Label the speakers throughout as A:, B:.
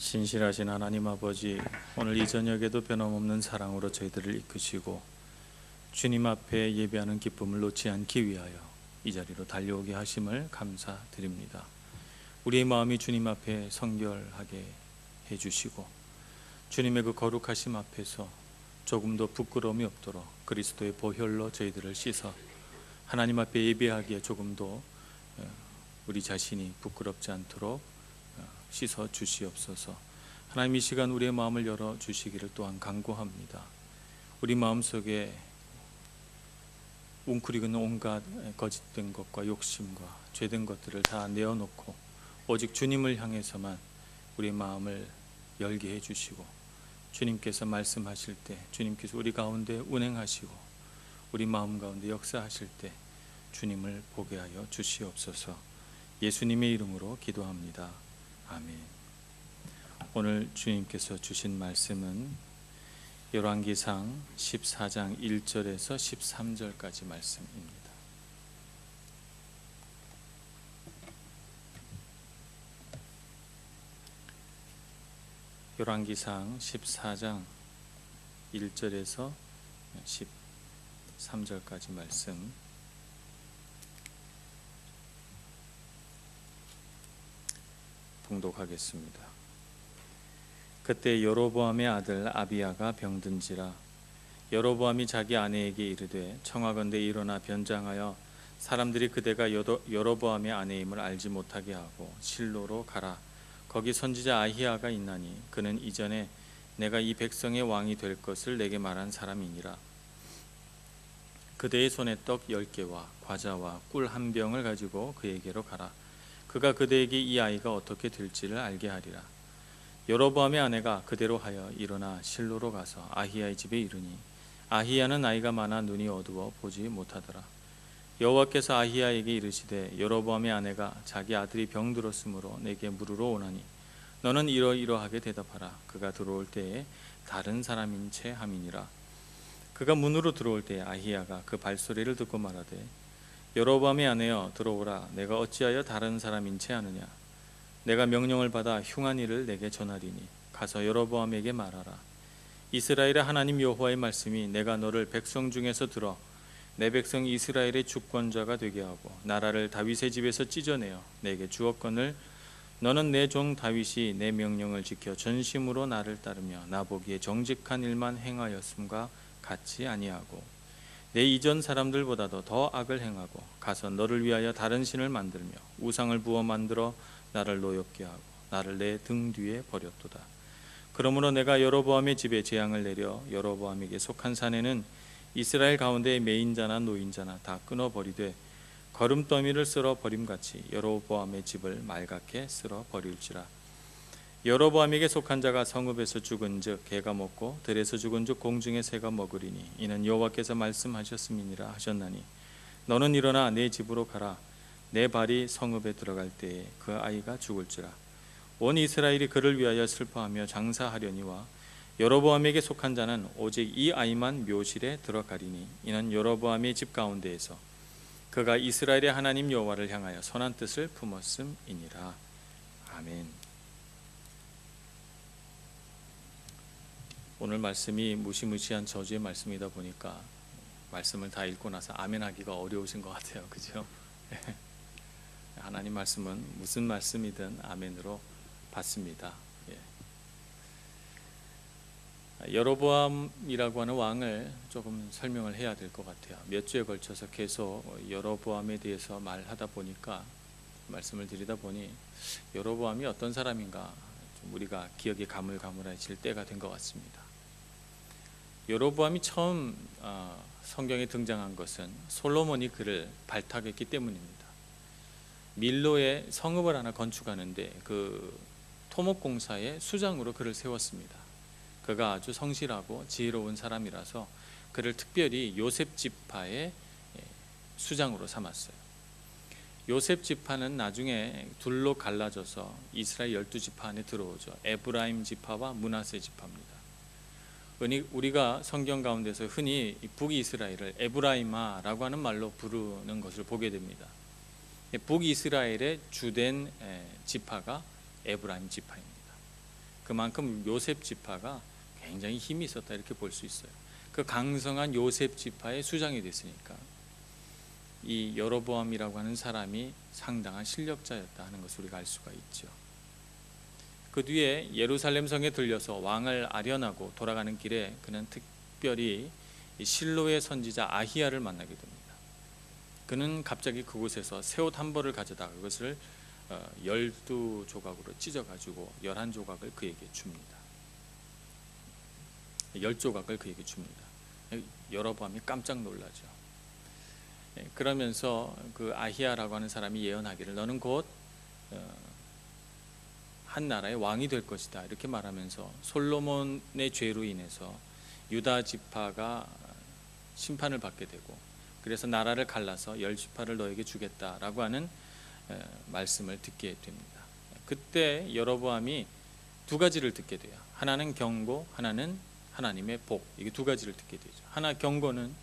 A: 신실하신 하나님 아버지, 오늘 이 저녁에도 변함없는 사랑으로 저희들을 이끄시고 주님 앞에 예배하는 기쁨을 놓지 않기 위하여 이 자리로 달려오게 하심을 감사드립니다. 우리의 마음이 주님 앞에 성결하게 해주시고 주님의 그 거룩하심 앞에서 조금도 부끄러움이 없도록 그리스도의 보혈로 저희들을 씻어 하나님 앞에 예배하기에 조금도 우리 자신이 부끄럽지 않도록 씻어 주시옵소서. 하나님, 이 시간 우리의 마음을 열어 주시기를 또한 간구합니다. 우리 마음속에 웅크리는 온갖 거짓된 것과 욕심과 죄된 것들을 다 내어놓고 오직 주님을 향해서만 우리의 마음을 열게 해주시고 주님께서 말씀하실 때 주님께서 우리 가운데 운행하시고 우리 마음 가운데 역사하실 때 주님을 보게 하여 주시옵소서. 예수님의 이름으로 기도합니다. 아멘. 오늘 주님께서 주신 말씀은 열왕기상 14장 1절에서 13절까지 말씀입니다. 열왕기상 14장 1절에서 13절까지 말씀 봉독하겠습니다. 그때 여로보암의 아들 아비야가 병든지라 여로보암이 자기 아내에게 이르되 청하건대 일어나 변장하여 사람들이 그대가 여로보암의 아내임을 알지 못하게 하고 실로로 가라. 거기 선지자 아히야가 있나니 그는 이전에 내가 이 백성의 왕이 될 것을 내게 말한 사람이니라. 그대의 손에 떡 10개와 과자와 꿀 한 병을 가지고 그에게로 가라. 그가 그대에게 이 아이가 어떻게 될지를 알게 하리라. 여로보암의 아내가 그대로 하여 일어나 실로로 가서 아히야의 집에 이르니 아히야는 나이가 많아 눈이 어두워 보지 못하더라. 여호와께서 아히야에게 이르시되 여로보암의 아내가 자기 아들이 병들었으므로 내게 물으러 오나니 너는 이러이러하게 대답하라. 그가 들어올 때에 다른 사람인 채 함이니라. 그가 문으로 들어올 때에 아히야가 그 발소리를 듣고 말하되 여로보암의 아내여 들어오라. 내가 어찌하여 다른 사람인 채 하느냐. 내가 명령을 받아 흉한 일을 내게 전하리니 가서 여로보암에게 말하라. 이스라엘의 하나님 여호와의 말씀이 내가 너를 백성 중에서 들어 내 백성 이스라엘의 주권자가 되게 하고 나라를 다윗의 집에서 찢어내어 내게 주었거늘 너는 내 종 다윗이 내 명령을 지켜 전심으로 나를 따르며 나보기에 정직한 일만 행하였음과 같이 아니하고 내 이전 사람들보다도 더 악을 행하고 가서 너를 위하여 다른 신을 만들며 우상을 부어 만들어 나를 노엽게 하고 나를 내 등 뒤에 버렸도다. 그러므로 내가 여로보암의 집에 재앙을 내려 여로보암에게 속한 산에는 이스라엘 가운데 매인자나 노인자나 다 끊어버리되 거름더미를 쓸어 버림같이 여로보암의 집을 맑게 쓸어 버릴지라. 여로보암에게 속한 자가 성읍에서 죽은즉 개가 먹고 들에서 죽은즉 공중의 새가 먹으리니 이는 여호와께서 말씀하셨음이니라 하셨나니 너는 일어나 내 집으로 가라. 내 발이 성읍에 들어갈 때에 그 아이가 죽을지라. 온 이스라엘이 그를 위하여 슬퍼하며 장사하려니와 여로보암에게 속한 자는 오직 이 아이만 묘실에 들어가리니 이는 여로보암의 집 가운데에서 그가 이스라엘의 하나님 여호와를 향하여 선한 뜻을 품었음이니라. 아멘. 오늘 말씀이 무시무시한 저주의 말씀이다 보니까 말씀을 다 읽고 나서 아멘 하기가 어려우신 것 같아요. 그죠? 하나님 말씀은 무슨 말씀이든 아멘으로 받습니다. 여로보암이라고 하는 왕을 조금 설명을 해야 될 것 같아요. 몇 주에 걸쳐서 계속 여로보암에 대해서 말하다 보니까 말씀을 드리다 보니 여로보암이 어떤 사람인가 좀 우리가 기억이 가물가물해질 때가 된 것 같습니다. 여로보암이 처음 성경에 등장한 것은 솔로몬이 그를 발탁했기 때문입니다. 밀로에 성읍을 하나 건축하는데 그 토목공사의 수장으로 그를 세웠습니다. 그가 아주 성실하고 지혜로운 사람이라서 그를 특별히 요셉 지파의 수장으로 삼았어요. 요셉 지파는 나중에 둘로 갈라져서 이스라엘 12지파 안에 들어오죠. 에브라임 지파와 므낫세 지파입니다. 우리가 성경 가운데서 흔히 북이스라엘을 에브라임아라고 하는 말로 부르는 것을 보게 됩니다. 북이스라엘의 주된 지파가 에브라임 지파입니다. 그만큼 요셉 지파가 굉장히 힘이 있었다 이렇게 볼 수 있어요. 그 강성한 요셉 지파의 수장이 됐으니까 이 여로보암이라고 하는 사람이 상당한 실력자였다 하는 것을 우리가 알 수가 있죠. 그 뒤에 예루살렘 성에 들려서 왕을 아련하고 돌아가는 길에 그는 특별히 실로의 선지자 아히야를 만나게 됩니다. 그는 갑자기 그곳에서 새옷 한 벌을 가져다가 그것을 12조각으로 찢어가지고 11조각을 그에게 줍니다. 10조각을 그에게 줍니다. 여로보암이 깜짝 놀라죠. 그러면서 그 아히야라고 하는 사람이 예언하기를 너는 곧 한 나라의 왕이 될 것이다 이렇게 말하면서 솔로몬의 죄로 인해서 유다 지파가 심판을 받게 되고 그래서 나라를 갈라서 10지파를 너에게 주겠다라고 하는 말씀을 듣게 됩니다. 그때 여로보암이 두 가지를 듣게 돼요. 하나는 경고, 하나는 하나님의 복. 이게 두 가지를 듣게 되죠. 하나 경고는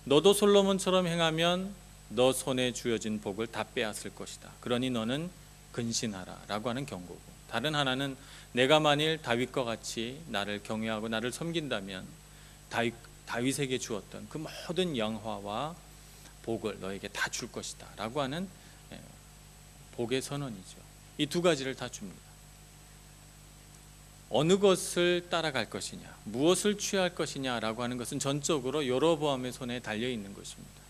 A: 너도 솔로몬처럼 행하면 너 손에 주어진 복을 다 빼앗을 것이다. 그러니 너는 근신하라 라고 하는 경고고, 다른 하나는 내가 만일 다윗과 같이 나를 경외하고 나를 섬긴다면 다윗에게 주었던 그 모든 영화와 복을 너에게 다 줄 것이다 라고 하는 복의 선언이죠. 이 두 가지를 다 줍니다. 어느 것을 따라갈 것이냐, 무엇을 취할 것이냐라고 하는 것은 전적으로 여로보암의 손에 달려 있는 것입니다.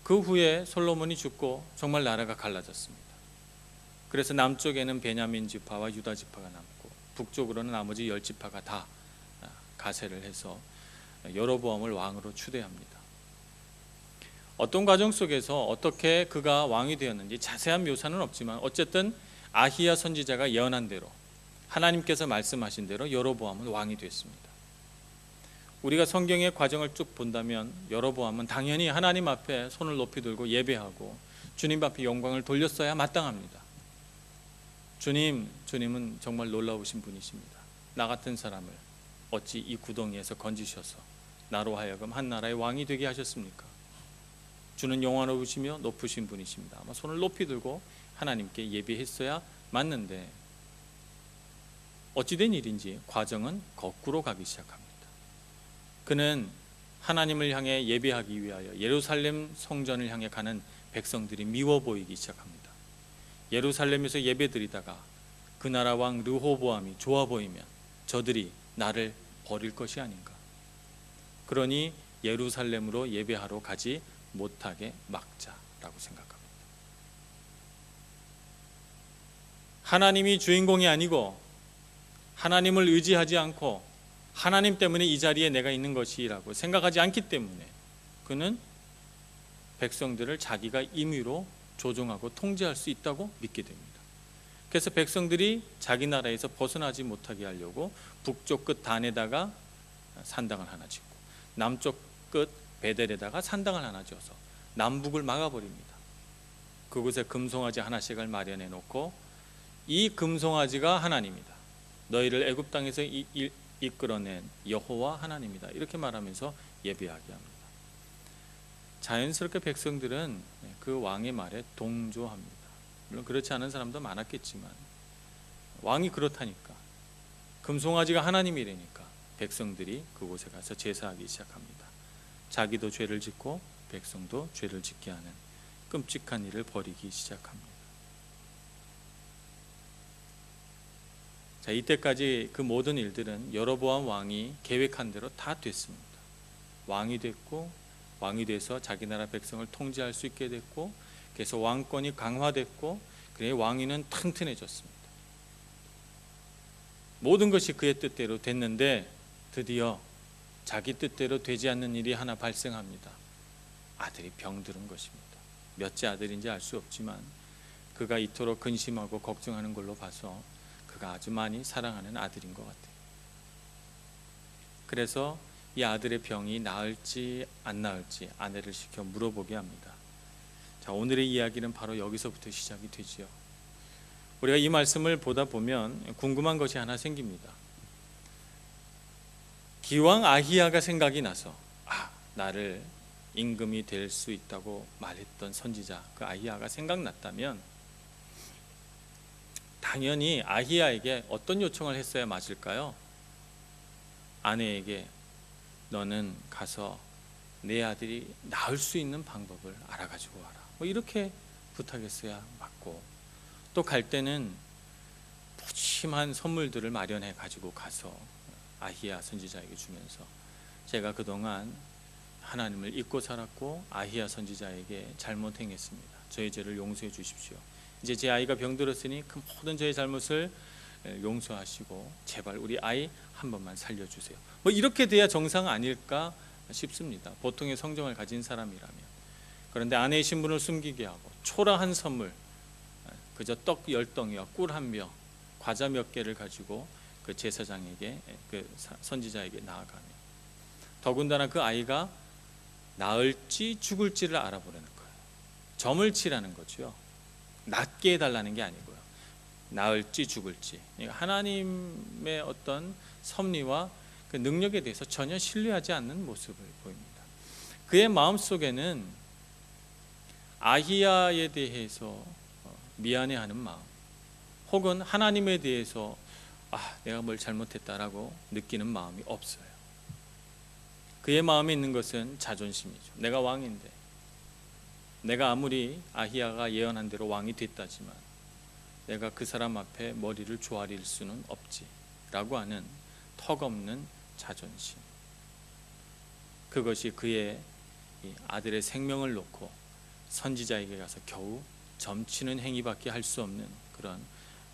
A: 그 후에 솔로몬이 죽고 정말 나라가 갈라졌습니다. 그래서 남쪽에는 베냐민 지파와 유다 지파가 남고 북쪽으로는 나머지 10지파가 다 가세를 해서 여로보암을 왕으로 추대합니다. 어떤 과정 속에서 어떻게 그가 왕이 되었는지 자세한 묘사는 없지만 어쨌든 아히야 선지자가 예언한 대로 하나님께서 말씀하신 대로 여로보암은 왕이 됐습니다. 우리가 성경의 과정을 쭉 본다면 여로보암은 당연히 하나님 앞에 손을 높이 들고 예배하고 주님 앞에 영광을 돌렸어야 마땅합니다. 주님은 정말 놀라우신 분이십니다. 나 같은 사람을 어찌 이 구덩이에서 건지셔서 나로 하여금 한 나라의 왕이 되게 하셨습니까? 주는 영원하시며 높으신 분이십니다. 아마 손을 높이 들고 하나님께 예배했어야 맞는데 어찌된 일인지 과정은 거꾸로 가기 시작합니다. 그는 하나님을 향해 예배하기 위하여 예루살렘 성전을 향해 가는 백성들이 미워 보이기 시작합니다. 예루살렘에서 예배드리다가 그 나라 왕 르호보암이 좋아 보이면 저들이 나를 버릴 것이 아닌가. 그러니 예루살렘으로 예배하러 가지 못하게 막자라고 생각합니다. 하나님이 주인공이 아니고 하나님을 의지하지 않고 하나님 때문에 이 자리에 내가 있는 것이라고 생각하지 않기 때문에 그는 백성들을 자기가 임의로 조종하고 통제할 수 있다고 믿게 됩니다. 그래서 백성들이 자기 나라에서 벗어나지 못하게 하려고 북쪽 끝 단에다가 산당을 하나 짓고 남쪽 끝 베델에다가 산당을 하나 지어서 남북을 막아버립니다. 그곳에 금송아지 하나씩을 마련해 놓고 이 금송아지가 하나님이다. 너희를 애굽 땅에서 이끌어낸 여호와 하나님이다. 이렇게 말하면서 예배하게 합니다. 자연스럽게 백성들은 그 왕의 말에 동조합니다. 물론 그렇지 않은 사람도 많았겠지만 왕이 그렇다니까, 금송아지가 하나님이라니까 백성들이 그곳에 가서 제사하기 시작합니다. 자기도 죄를 짓고 백성도 죄를 짓게 하는 끔찍한 일을 벌이기 시작합니다. 자, 이때까지 그 모든 일들은 여로보암 왕이 계획한 대로 다 됐습니다. 왕이 됐고, 왕이 돼서 자기 나라 백성을 통제할 수 있게 됐고, 그래서 왕권이 강화됐고, 그래 왕위는 튼튼해졌습니다. 모든 것이 그의 뜻대로 됐는데 드디어 자기 뜻대로 되지 않는 일이 하나 발생합니다. 아들이 병들은 것입니다. 몇째 아들인지 알 수 없지만 그가 이토록 근심하고 걱정하는 걸로 봐서 그가 아주 많이 사랑하는 아들인 것 같아요. 그래서 이 아들의 병이 나을지 안 나을지 아내를 시켜 물어보게 합니다. 자, 오늘의 이야기는 바로 여기서부터 시작이 되지요. 우리가 이 말씀을 보다 보면 궁금한 것이 하나 생깁니다. 기왕 아히야가 생각이 나서 나를 임금이 될 수 있다고 말했던 선지자 그 아히야가 생각났다면 당연히 아히야에게 어떤 요청을 했어야 맞을까요? 아내에게 너는 가서 내 아들이 낳을 수 있는 방법을 알아가지고 와라. 뭐 이렇게 부탁했어야 맞고, 또 갈 때는 푸짐한 선물들을 마련해 가지고 가서 아히야 선지자에게 주면서 제가 그동안 하나님을 잊고 살았고 아히야 선지자에게 잘못 행했습니다. 저의 죄를 용서해 주십시오. 이제 제 아이가 병들었으니 그 모든 저의 잘못을 용서하시고 제발 우리 아이 한 번만 살려주세요. 뭐 이렇게 돼야 정상 아닐까 싶습니다. 보통의 성정을 가진 사람이라면. 그런데 아내의 신분을 숨기게 하고 초라한 선물, 그저 떡 10덩이와 꿀 1병, 과자 몇 개를 가지고 그 제사장에게, 그 선지자에게 나아가며, 더군다나 그 아이가 나을지 죽을지를 알아보려는 거예요. 점을 치라는 거죠. 낫게 해달라는 게 아니고요. 나을지 죽을지. 그러니까 하나님의 어떤 섭리와 그 능력에 대해서 전혀 신뢰하지 않는 모습을 보입니다. 그의 마음속에는 아히야에 대해서 미안해하는 마음, 혹은 하나님에 대해서 내가 뭘 잘못했다라고 느끼는 마음이 없어요. 그의 마음에 있는 것은 자존심이죠. 내가 왕인데, 내가 아무리 아히야가 예언한 대로 왕이 됐다지만 내가 그 사람 앞에 머리를 조아릴 수는 없지 라고 하는 턱없는 자존심, 그것이 그의 아들의 생명을 놓고 선지자에게 가서 겨우 점치는 행위밖에 할 수 없는 그런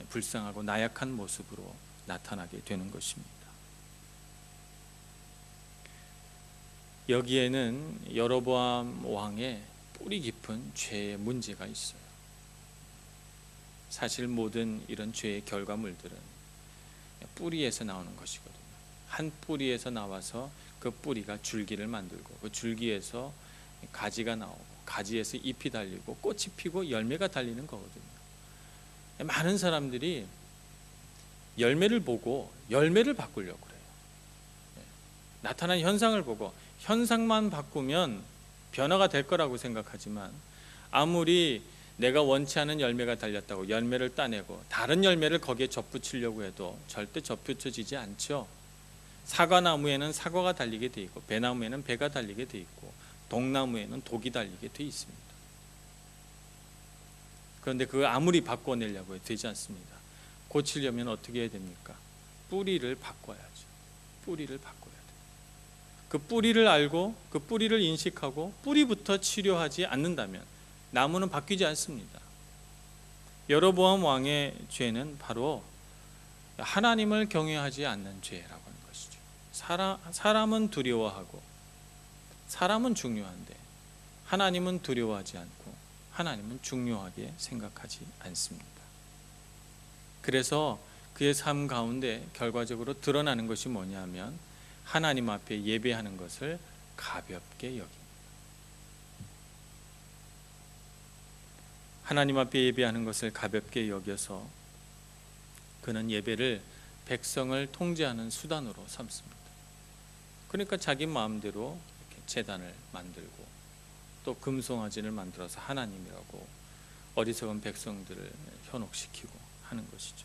A: 불쌍하고 나약한 모습으로 나타나게 되는 것입니다. 여기에는 여로보암 왕의 뿌리 깊은 죄의 문제가 있어요. 사실 모든 이런 죄의 결과물들은 뿌리에서 나오는 것이거든요. 한 뿌리에서 나와서 그 뿌리가 줄기를 만들고, 그 줄기에서 가지가 나오고, 가지에서 잎이 달리고, 꽃이 피고, 열매가 달리는 거거든요. 많은 사람들이 열매를 보고 열매를 바꾸려고 그래요. 나타난 현상을 보고 현상만 바꾸면 변화가 될 거라고 생각하지만, 아무리 내가 원치 않은 열매가 달렸다고 열매를 따내고 다른 열매를 거기에 접붙이려고 해도 절대 접붙여지지 않죠. 사과나무에는 사과가 달리게 돼 있고, 배나무에는 배가 달리게 돼 있고, 독나무에는 독이 달리게 돼 있습니다. 그런데 그걸 아무리 바꿔내려고 해도 되지 않습니다. 고치려면 어떻게 해야 됩니까? 뿌리를 바꿔야죠. 뿌리를 바꿔야 돼요. 그 뿌리를 알고 그 뿌리를 인식하고 뿌리부터 치료하지 않는다면 나무는 바뀌지 않습니다. 여로보암 왕의 죄는 바로 하나님을 경외하지 않는 죄라고 하는 것이죠. 사람은 두려워하고 사람은 중요한데 하나님은 두려워하지 않고 하나님은 중요하게 생각하지 않습니다. 그래서 그의 삶 가운데 결과적으로 드러나는 것이 뭐냐면 하나님 앞에 예배하는 것을 가볍게 여깁니다. 하나님 앞에 예배하는 것을 가볍게 여겨서 그는 예배를 백성을 통제하는 수단으로 삼습니다. 그러니까 자기 마음대로 이렇게 제단을 만들고 또 금송아지를 만들어서 하나님이라고 어리석은 백성들을 현혹시키고 하는 것이죠.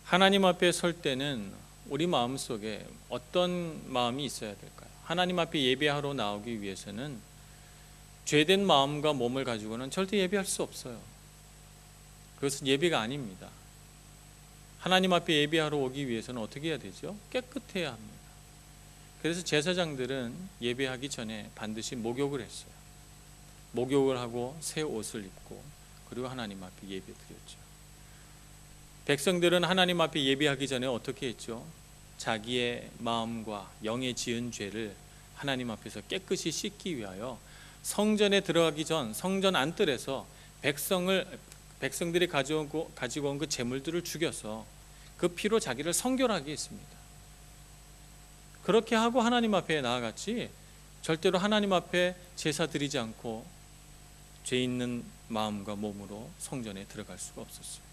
A: 하나님 앞에 설 때는 우리 마음속에 어떤 마음이 있어야 될까요? 하나님 앞에 예배하러 나오기 위해서는 죄된 마음과 몸을 가지고는 절대 예배할 수 없어요. 그것은 예배가 아닙니다. 하나님 앞에 예배하러 오기 위해서는 어떻게 해야 되죠? 깨끗해야 합니다. 그래서 제사장들은 예배하기 전에 반드시 목욕을 했어요. 목욕을 하고 새 옷을 입고 그리고 하나님 앞에 예배드렸죠. 백성들은 하나님 앞에 예배하기 전에 어떻게 했죠? 자기의 마음과 영에 지은 죄를 하나님 앞에서 깨끗이 씻기 위하여 성전에 들어가기 전 성전 안뜰에서 백성들이 가지고 온 그 제물들을 죽여서 그 피로 자기를 성결하게 했습니다. 그렇게 하고 하나님 앞에 나아갔지 절대로 하나님 앞에 제사 드리지 않고 죄 있는 마음과 몸으로 성전에 들어갈 수가 없었어요.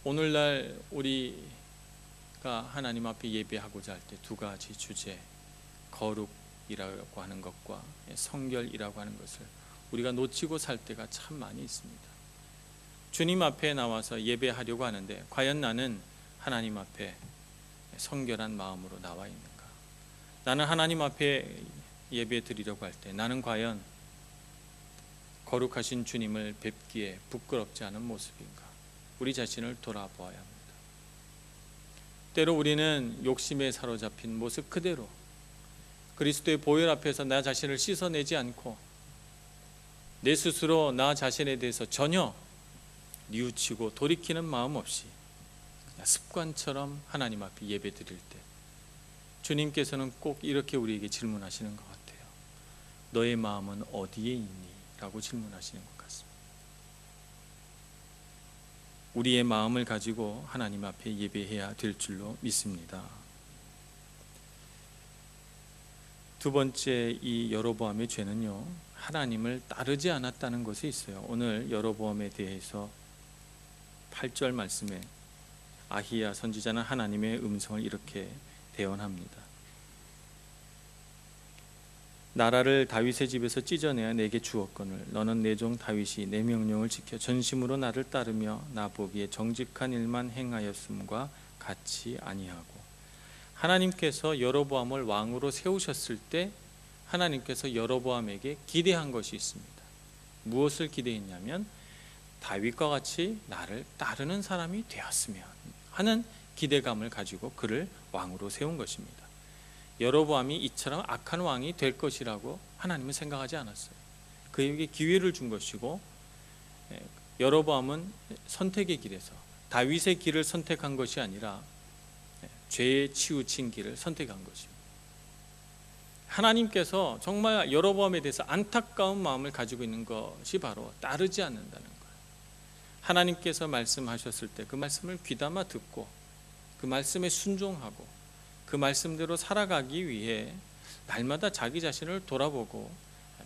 A: 오늘날 우리가 하나님 앞에 예배하고자 할 때 두 가지 주제, 거룩이라고 하는 것과 성결이라고 하는 것을 우리가 놓치고 살 때가 참 많이 있습니다. 주님 앞에 나와서 예배하려고 하는데 과연 나는 하나님 앞에 성결한 마음으로 나와 있는가? 나는 하나님 앞에 예배 드리려고 할 때 나는 과연 거룩하신 주님을 뵙기에 부끄럽지 않은 모습인가? 우리 자신을 돌아보아야 합니다. 때로 우리는 욕심에 사로잡힌 모습 그대로 그리스도의 보혈 앞에서 나 자신을 씻어내지 않고 내 스스로 나 자신에 대해서 전혀 뉘우치고 돌이키는 마음 없이 그냥 습관처럼 하나님 앞에 예배 드릴 때 주님께서는 꼭 이렇게 우리에게 질문하시는 것 같아요. 너의 마음은 어디에 있니? 라고 질문하시는 것 같습니다. 우리의 마음을 가지고 하나님 앞에 예배해야 될 줄로 믿습니다. 두 번째, 이 여로보암의 죄는요, 하나님을 따르지 않았다는 것이 있어요. 오늘 여로보암에 대해서 8절 말씀에 아히야 선지자는 하나님의 음성을 이렇게 대언합니다. 나라를 다윗의 집에서 찢어내어 내게 주었거늘 너는 내 종 다윗이 내 명령을 지켜 전심으로 나를 따르며 나보기에 정직한 일만 행하였음과 같이 아니하고. 하나님께서 여로보암을 왕으로 세우셨을 때 하나님께서 여로보암에게 기대한 것이 있습니다. 무엇을 기대했냐면 다윗과 같이 나를 따르는 사람이 되었으면 하는 기대감을 가지고 그를 왕으로 세운 것입니다. 여로보암이 이처럼 악한 왕이 될 것이라고 하나님은 생각하지 않았어요. 그에게 기회를 준 것이고 여로보암은 선택의 길에서 다윗의 길을 선택한 것이 아니라 죄에 치우친 길을 선택한 것입니다. 하나님께서 정말 여로보암에 대해서 안타까운 마음을 가지고 있는 것이 바로 따르지 않는다는 거예요. 하나님께서 말씀하셨을 때 그 말씀을 귀담아 듣고 그 말씀에 순종하고 그 말씀대로 살아가기 위해 날마다 자기 자신을 돌아보고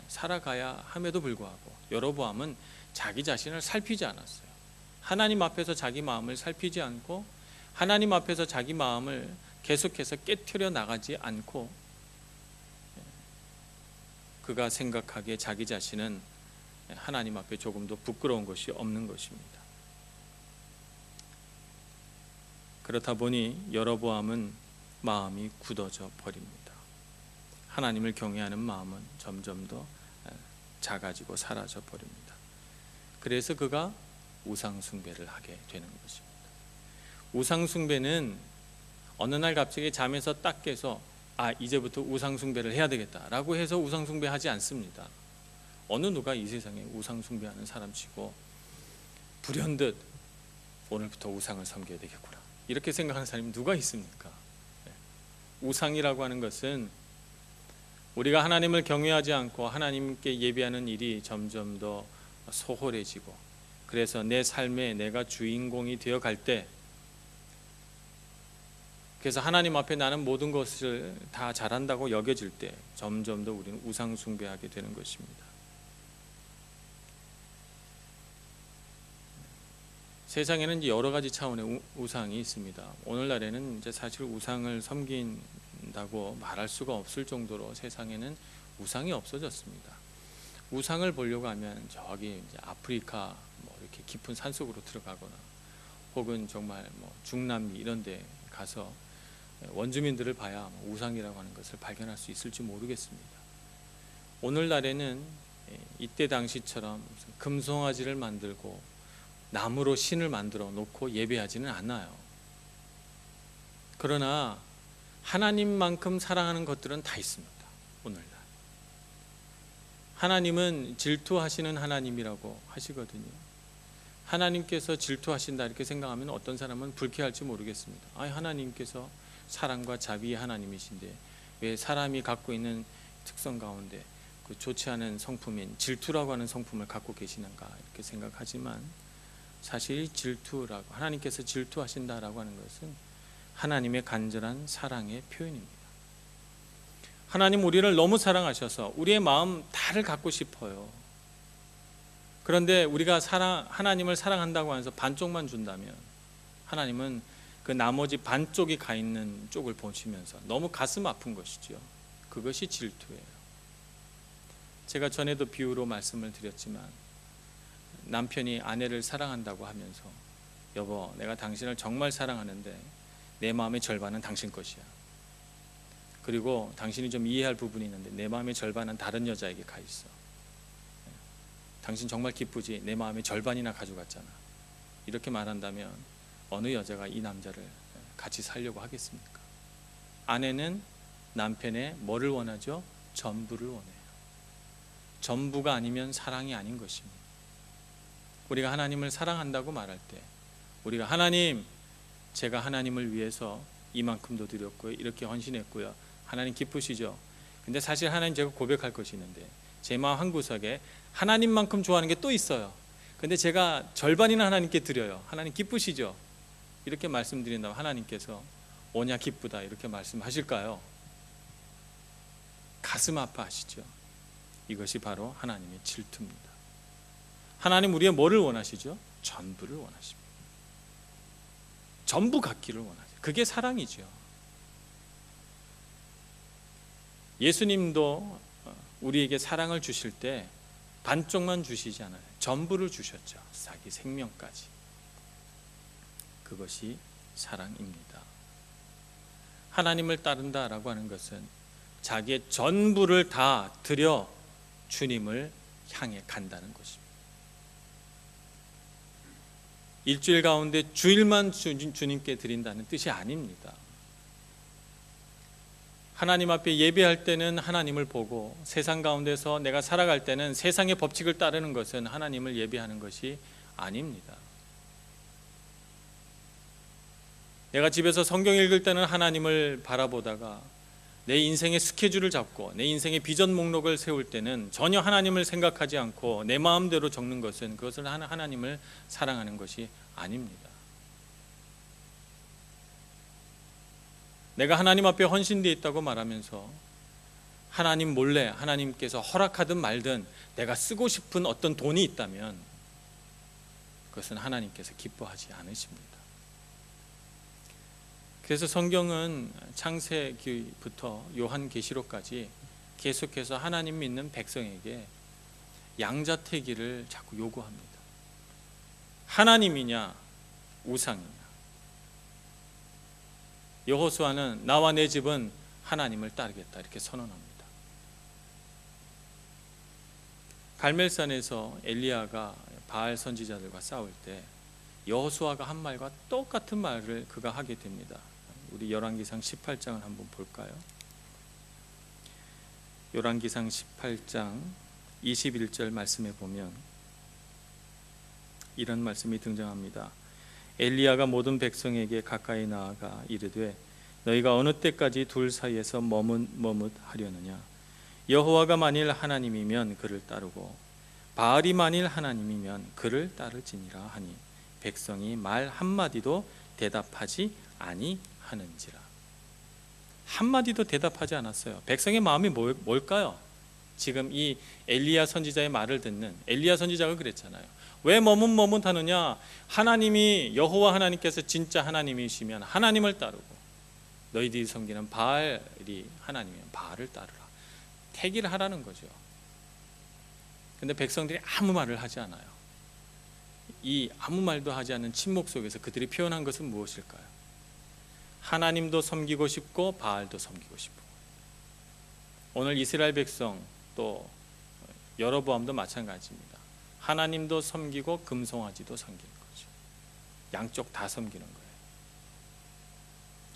A: 살아가야 함에도 불구하고 여로보암은 자기 자신을 살피지 않았어요. 하나님 앞에서 자기 마음을 살피지 않고 하나님 앞에서 자기 마음을 계속해서 깨트려 나가지 않고 그가 생각하기에 자기 자신은 하나님 앞에 조금도 부끄러운 것이 없는 것입니다. 그렇다 보니 여로보암은 마음이 굳어져 버립니다. 하나님을 경외하는 마음은 점점 더 작아지고 사라져 버립니다. 그래서 그가 우상숭배를 하게 되는 것입니다. 우상숭배는 어느 날 갑자기 잠에서 딱 깨서 이제부터 우상숭배를 해야 되겠다라고 해서 우상숭배하지 않습니다. 어느 누가 이 세상에 우상숭배하는 사람치고 불현듯 오늘부터 우상을 섬겨야 되겠구나 이렇게 생각하는 사람이 누가 있습니까? 우상이라고 하는 것은 우리가 하나님을 경외하지 않고 하나님께 예배하는 일이 점점 더 소홀해지고 그래서 내 삶에 내가 주인공이 되어 갈 때 그래서 하나님 앞에 나는 모든 것을 다 잘한다고 여겨질 때 점점 더 우리는 우상 숭배하게 되는 것입니다. 세상에는 여러 가지 차원의 우상이 있습니다. 오늘날에는 이제 사실 우상을 섬긴다고 말할 수가 없을 정도로 세상에는 우상이 없어졌습니다. 우상을 보려고 하면 저기 이제 아프리카 이렇게 깊은 산속으로 들어가거나 혹은 정말 중남미 이런 데 가서 원주민들을 봐야 우상이라고 하는 것을 발견할 수 있을지 모르겠습니다. 오늘날에는 이때 당시처럼 금송아지를 만들고 나무로 신을 만들어 놓고 예배하지는 않아요. 그러나 하나님만큼 사랑하는 것들은 다 있습니다. 오늘날 하나님은 질투하시는 하나님이라고 하시거든요. 하나님께서 질투하신다 이렇게 생각하면 어떤 사람은 불쾌할지 모르겠습니다. 하나님께서 사랑과 자비의 하나님이신데 왜 사람이 갖고 있는 특성 가운데 그 좋지 않은 성품인 질투라고 하는 성품을 갖고 계시는가 이렇게 생각하지만 사실 질투라고 하나님께서 질투하신다라고 하는 것은 하나님의 간절한 사랑의 표현입니다. 하나님 우리를 너무 사랑하셔서 우리의 마음 다를 갖고 싶어요. 그런데 우리가 하나님을 사랑한다고 해서 반쪽만 준다면 하나님은 그 나머지 반쪽이 가 있는 쪽을 보시면서 너무 가슴 아픈 것이죠. 그것이 질투예요. 제가 전에도 비유로 말씀을 드렸지만 남편이 아내를 사랑한다고 하면서 여보, 내가 당신을 정말 사랑하는데 내 마음의 절반은 당신 것이야. 그리고 당신이 좀 이해할 부분이 있는데 내 마음의 절반은 다른 여자에게 가 있어. 당신 정말 기쁘지? 내 마음의 절반이나 가져갔잖아. 이렇게 말한다면 어느 여자가 이 남자를 같이 살려고 하겠습니까? 아내는 남편의 뭐를 원하죠? 전부를 원해요. 전부가 아니면 사랑이 아닌 것입니다. 우리가 하나님을 사랑한다고 말할 때 우리가 하나님, 제가 하나님을 위해서 이만큼도 드렸고요, 이렇게 헌신했고요, 하나님 기쁘시죠? 근데 사실 하나님, 제가 고백할 것이 있는데 제 마음 한구석에 하나님만큼 좋아하는 게 또 있어요. 근데 제가 절반이나 하나님께 드려요. 하나님 기쁘시죠? 이렇게 말씀드린다면 하나님께서 오냐 기쁘다 이렇게 말씀하실까요? 가슴 아파하시죠? 이것이 바로 하나님의 질투입니다. 하나님 우리의 뭐를 원하시죠? 전부를 원하십니다. 전부 갖기를 원하세요. 그게 사랑이죠. 예수님도 우리에게 사랑을 주실 때 반쪽만 주시지 않아요. 전부를 주셨죠. 자기 생명까지. 그것이 사랑입니다. 하나님을 따른다라고 하는 것은 자기의 전부를 다 드려 주님을 향해 간다는 것입니다. 일주일 가운데 주일만 주님께 드린다는 뜻이 아닙니다. 하나님 앞에 예배할 때는 하나님을 보고 세상 가운데서 내가 살아갈 때는 세상의 법칙을 따르는 것은 하나님을 예배하는 것이 아닙니다. 내가 집에서 성경 읽을 때는 하나님을 바라보다가 내 인생의 스케줄을 잡고 내 인생의 비전 목록을 세울 때는 전혀 하나님을 생각하지 않고 내 마음대로 적는 것은 그것은 하나님을 사랑하는 것이 아닙니다. 내가 하나님 앞에 헌신되어 있다고 말하면서 하나님 몰래 하나님께서 허락하든 말든 내가 쓰고 싶은 어떤 돈이 있다면 그것은 하나님께서 기뻐하지 않으십니다. 그래서 성경은 창세기부터 요한계시록까지 계속해서 하나님 믿는 백성에게 양자택일을 자꾸 요구합니다. 하나님이냐 우상이냐. 여호수아는 나와 내 집은 하나님을 따르겠다 이렇게 선언합니다. 갈멜산에서 엘리야가 바알 선지자들과 싸울 때 여호수아가 한 말과 똑같은 말을 그가 하게 됩니다. 우리 열왕기상 18장을 한번 볼까요? 열왕기상 18장 21절 말씀에 보면 이런 말씀이 등장합니다. 엘리야가 모든 백성에게 가까이 나아가 이르되 너희가 어느 때까지 둘 사이에서 머뭇하려느냐. 여호와가 만일 하나님이면 그를 따르고 바알이 만일 하나님이면 그를 따를지니라 하니 백성이 말 한마디도 대답하지 아니하는지라. 한마디도 대답하지 않았어요. 백성의 마음이 뭘까요? 지금 이 엘리야 선지자의 말을 듣는 엘리야 선지자가 그랬잖아요. 왜 머뭇하느냐. 하나님이 여호와 하나님께서 진짜 하나님이시면 하나님을 따르고 너희들이 섬기는 바알이 하나님이면 바알을 따르라. 택일 하라는 거죠. 근데 백성들이 아무 말을 하지 않아요. 이 아무 말도 하지 않는 침묵 속에서 그들이 표현한 것은 무엇일까요? 하나님도 섬기고 싶고 바알도 섬기고 싶고. 오늘 이스라엘 백성 또 여로보암도 마찬가지입니다. 하나님도 섬기고 금송아지도 섬기는 거죠. 양쪽 다 섬기는 거예요.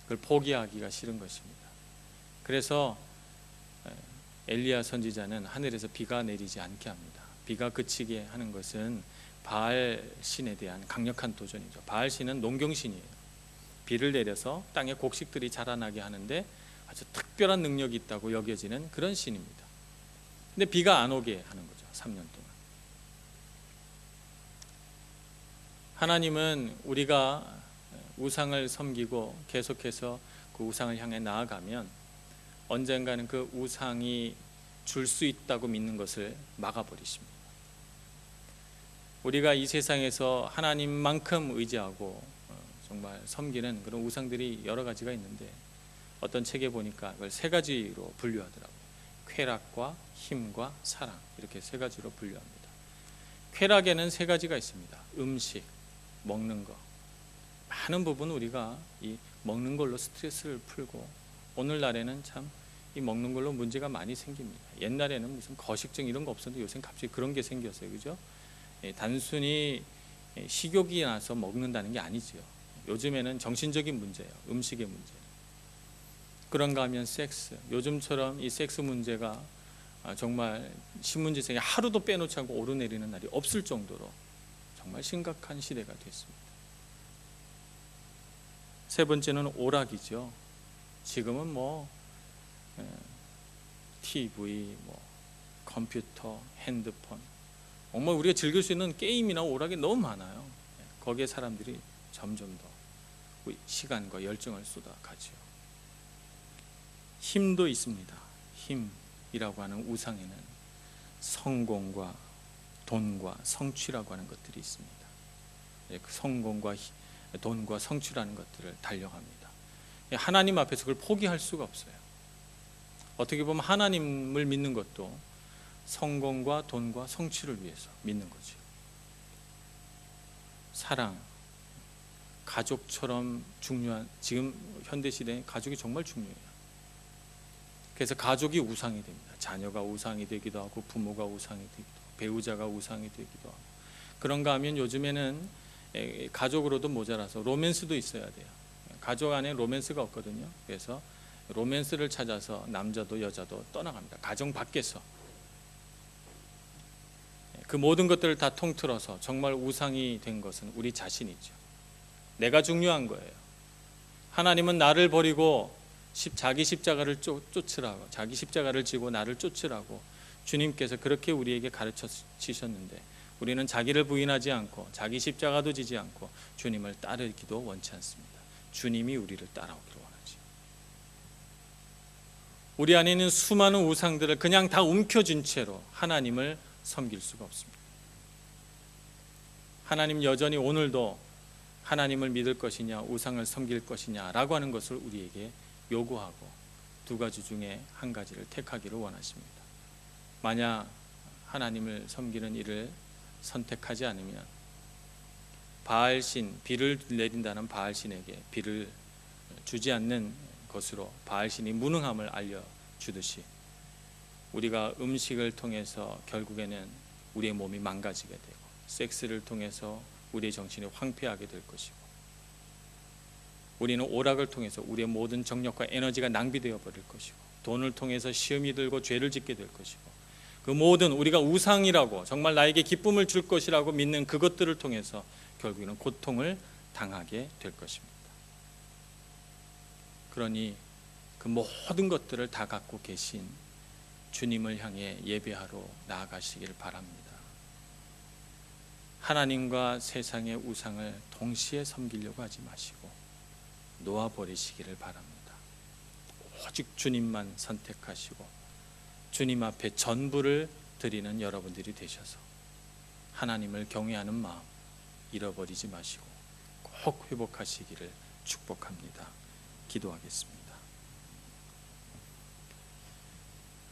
A: 그걸 포기하기가 싫은 것입니다. 그래서 엘리야 선지자는 하늘에서 비가 내리지 않게 합니다. 비가 그치게 하는 것은 바알 신에 대한 강력한 도전이죠. 바알 신은 농경신이에요. 비를 내려서 땅에 곡식들이 자라나게 하는데 아주 특별한 능력이 있다고 여겨지는 그런 신입니다. 근데 비가 안 오게 하는 거죠. 3년 동안. 하나님은 우리가 우상을 섬기고 계속해서 그 우상을 향해 나아가면 언젠가는 그 우상이 줄 수 있다고 믿는 것을 막아버리십니다. 우리가 이 세상에서 하나님만큼 의지하고 정말 섬기는 그런 우상들이 여러 가지가 있는데 어떤 책에 보니까 그걸 세 가지로 분류하더라고요. 쾌락과 힘과 사랑, 이렇게 세 가지로 분류합니다. 쾌락에는 세 가지가 있습니다. 음식, 먹는 거. 많은 부분 우리가 이 먹는 걸로 스트레스를 풀고, 오늘날에는 참 이 먹는 걸로 문제가 많이 생깁니다. 옛날에는 무슨 거식증 이런 거 없었는데 요새는 갑자기 그런 게 생겼어요. 그죠? 단순히 식욕이 나서 먹는다는 게 아니죠. 요즘에는 정신적인 문제예요. 음식의 문제. 그런가 하면 섹스. 요즘처럼 이 섹스 문제가 정말 신문지상에 하루도 빼놓지 않고 오르내리는 날이 없을 정도로 정말 심각한 시대가 됐습니다. 세 번째는 오락이죠. 지금은 TV, 컴퓨터, 핸드폰, 정말 우리가 즐길 수 있는 게임이나 오락이 너무 많아요. 거기에 사람들이 점점 더 시간과 열정을 쏟아가죠. 힘도 있습니다. 힘이라고 하는 우상에는 성공과 돈과 성취라고 하는 것들이 있습니다. 그 성공과 돈과 성취라는 것들을 달려갑니다. 하나님 앞에서 그걸 포기할 수가 없어요. 어떻게 보면 하나님을 믿는 것도 성공과 돈과 성취를 위해서 믿는 거죠. 사랑, 가족처럼 중요한, 지금 현대시대에 가족이 정말 중요해요. 그래서 가족이 우상이 됩니다. 자녀가 우상이 되기도 하고, 부모가 우상이 되기도 하고, 배우자가 우상이 되기도 하고. 그런가 하면 요즘에는 가족으로도 모자라서 로맨스도 있어야 돼요. 가족 안에 로맨스가 없거든요. 그래서 로맨스를 찾아서 남자도 여자도 떠나갑니다. 가정 밖에서. 그 모든 것들을 다 통틀어서 정말 우상이 된 것은 우리 자신이죠. 내가 중요한 거예요. 하나님은 나를 버리고 자기 십자가를 쫓으라고, 자기 십자가를 지고 나를 쫓으라고 주님께서 그렇게 우리에게 가르쳐 주셨는데, 우리는 자기를 부인하지 않고 자기 십자가도 지지 않고 주님을 따르기도 원치 않습니다. 주님이 우리를 따라오기를 원하죠. 우리 안에 있는 수많은 우상들을 그냥 다 움켜쥔 채로 하나님을 섬길 수가 없습니다. 하나님 여전히 오늘도 하나님을 믿을 것이냐 우상을 섬길 것이냐라고 하는 것을 우리에게 요구하고 두 가지 중에 한 가지를 택하기를 원하십니다. 만약 하나님을 섬기는 일을 선택하지 않으면 바알신, 비를 내린다는 바알신에게 비를 주지 않는 것으로 바알신이 무능함을 알려주듯이, 우리가 음식을 통해서 결국에는 우리의 몸이 망가지게 되고, 섹스를 통해서 우리의 정신이 황폐하게 될 것이고, 우리는 오락을 통해서 우리의 모든 정력과 에너지가 낭비되어 버릴 것이고, 돈을 통해서 시험이 들고 죄를 짓게 될 것이고, 그 모든 우리가 우상이라고 정말 나에게 기쁨을 줄 것이라고 믿는 그것들을 통해서 결국에는 고통을 당하게 될 것입니다. 그러니 그 모든 것들을 다 갖고 계신 주님을 향해 예배하러 나아가시길 바랍니다. 하나님과 세상의 우상을 동시에 섬기려고 하지 마시고 놓아버리시기를 바랍니다. 오직 주님만 선택하시고 주님 앞에 전부를 드리는 여러분들이 되셔서 하나님을 경외하는 마음 잃어버리지 마시고 꼭 회복하시기를 축복합니다. 기도하겠습니다.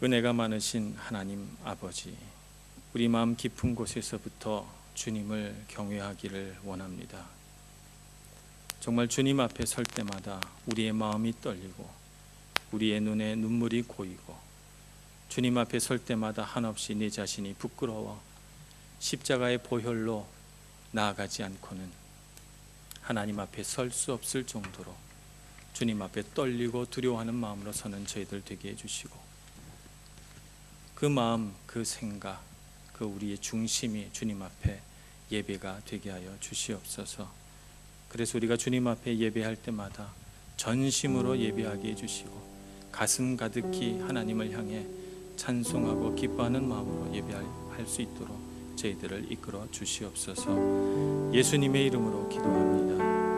A: 은혜가 많으신 하나님 아버지, 우리 마음 깊은 곳에서부터 주님을 경외하기를 원합니다. 정말 주님 앞에 설 때마다 우리의 마음이 떨리고 우리의 눈에 눈물이 고이고, 주님 앞에 설 때마다 한없이 내 자신이 부끄러워 십자가의 보혈로 나아가지 않고는 하나님 앞에 설 수 없을 정도로 주님 앞에 떨리고 두려워하는 마음으로 서는 저희들 되게 해주시고, 그 마음, 그 생각, 그 우리의 중심이 주님 앞에 예배가 되게 하여 주시옵소서. 그래서 우리가 주님 앞에 예배할 때마다 전심으로 예배하게 해주시고 가슴 가득히 하나님을 향해 찬송하고 기뻐하는 마음으로 예배할 수 있도록 저희들을 이끌어 주시옵소서. 예수님의 이름으로 기도합니다.